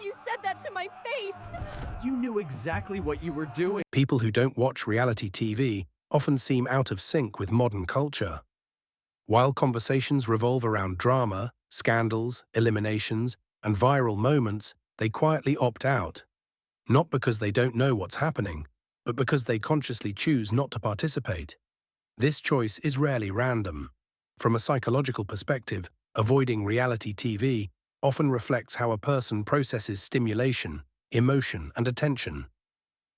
believe you said that to my face! You knew exactly what you were doing. People who don't watch reality TV often seem out of sync with modern culture. While conversations revolve around drama, scandals, eliminations, and viral moments, they quietly opt out. Not because they don't know what's happening, but because they consciously choose not to participate. This choice is rarely random. From a psychological perspective, avoiding reality TV often reflects how a person processes stimulation, emotion, and attention.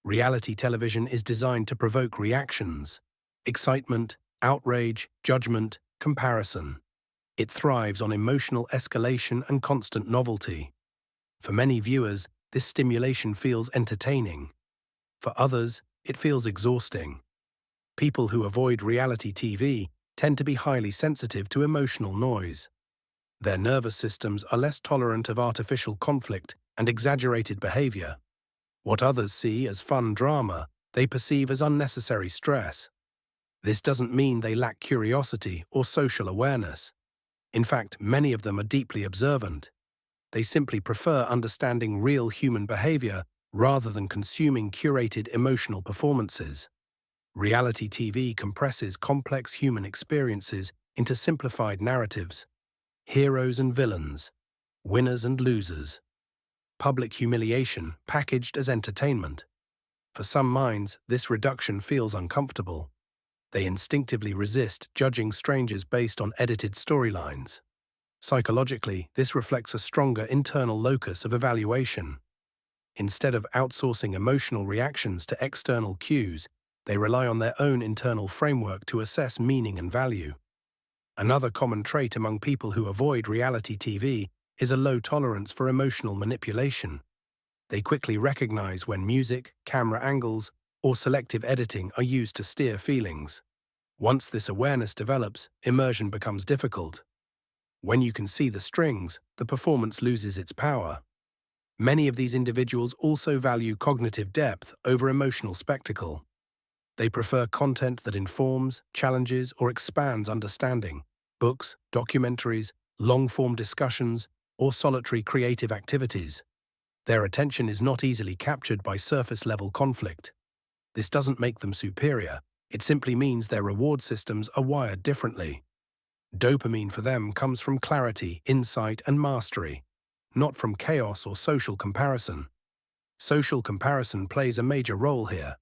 Reality television is designed to provoke reactions: excitement, outrage, judgment, comparison. It thrives on emotional escalation and constant novelty. For many viewers, this stimulation feels entertaining. For others, it feels exhausting. People who avoid reality TV tend to be highly sensitive to emotional noise. Their nervous systems are less tolerant of artificial conflict and exaggerated behavior. What others see as fun drama, they perceive as unnecessary stress. This doesn't mean they lack curiosity or social awareness. In fact, many of them are deeply observant. They simply prefer understanding real human behavior rather than consuming curated emotional performances. Reality TV compresses complex human experiences into simplified narratives: heroes and villains, winners and losers, public humiliation packaged as entertainment. For some minds, this reduction feels uncomfortable. They instinctively resist judging strangers based on edited storylines. Psychologically, this reflects a stronger internal locus of evaluation. Instead of outsourcing emotional reactions to external cues, they rely on their own internal framework to assess meaning and value. Another common trait among people who avoid reality TV is a low tolerance for emotional manipulation. They quickly recognize when music, camera angles, or selective editing are used to steer feelings. Once this awareness develops, immersion becomes difficult. When you can see the strings, the performance loses its power. Many of these individuals also value cognitive depth over emotional spectacle. They prefer content that informs, challenges, or expands understanding: books, documentaries, long-form discussions, or solitary creative activities. Their attention is not easily captured by surface-level conflict. This doesn't make them superior. It simply means their reward systems are wired differently. Dopamine for them comes from clarity, insight, and mastery, not from chaos or social comparison. Social comparison plays a major role here.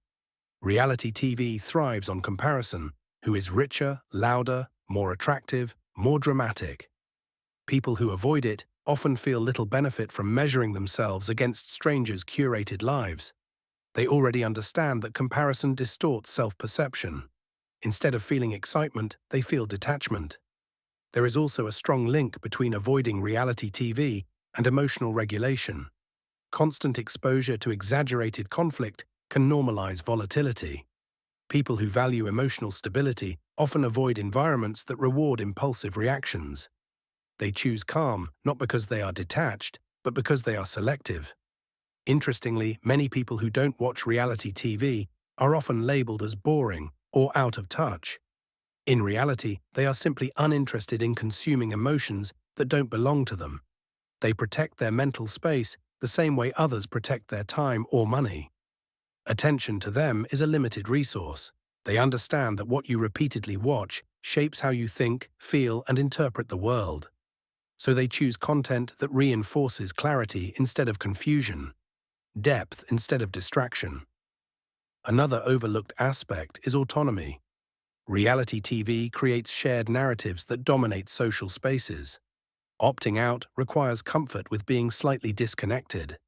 Reality TV thrives on comparison: who is richer, louder, more attractive, more dramatic. People who avoid it often feel little benefit from measuring themselves against strangers' curated lives. They already understand that comparison distorts self-perception. Instead of feeling excitement, they feel detachment. There is also a strong link between avoiding reality TV and emotional regulation. Constant exposure to exaggerated conflict can normalize volatility. People who value emotional stability often avoid environments that reward impulsive reactions. They choose calm not because they are detached, but because they are selective. Interestingly, many people who don't watch reality TV are often labeled as boring or out of touch. In reality, they are simply uninterested in consuming emotions that don't belong to them. They protect their mental space the same way others protect their time or money. Attention to them is a limited resource. They understand that what you repeatedly watch shapes how you think, feel, and interpret the world. So they choose content that reinforces clarity instead of confusion, depth instead of distraction. Another overlooked aspect is autonomy. Reality TV creates shared narratives that dominate social spaces. Opting out requires comfort with being slightly disconnected.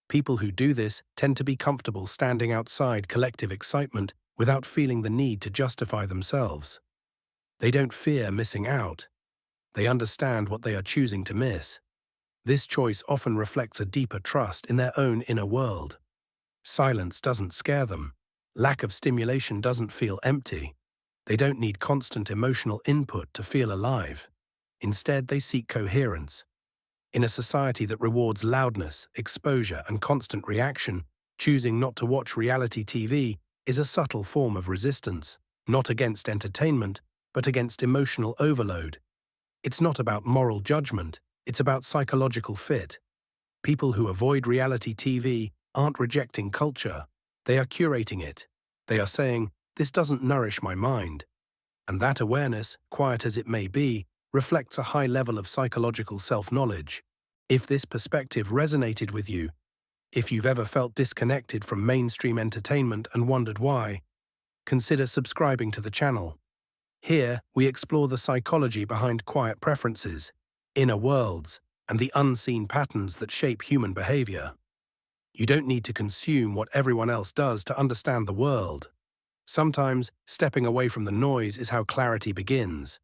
People who do this tend to be comfortable standing outside collective excitement without feeling the need to justify themselves. They don't fear missing out. They understand what they are choosing to miss. This choice often reflects a deeper trust in their own inner world. Silence doesn't scare them. Lack of stimulation doesn't feel empty. They don't need constant emotional input to feel alive. Instead, they seek coherence. In a society that rewards loudness, exposure, and constant reaction, choosing not to watch reality TV is a subtle form of resistance, not against entertainment, but against emotional overload. It's not about moral judgment, it's about psychological fit. People who avoid reality TV aren't rejecting culture. They are curating it. They are saying, "This doesn't nourish my mind." And that awareness, quiet as it may be, reflects a high level of psychological self-knowledge. If this perspective resonated with you, if you've ever felt disconnected from mainstream entertainment and wondered why, consider subscribing to the channel. Here, we explore the psychology behind quiet preferences, inner worlds, and the unseen patterns that shape human behavior. You don't need to consume what everyone else does to understand the world. Sometimes, stepping away from the noise is how clarity begins.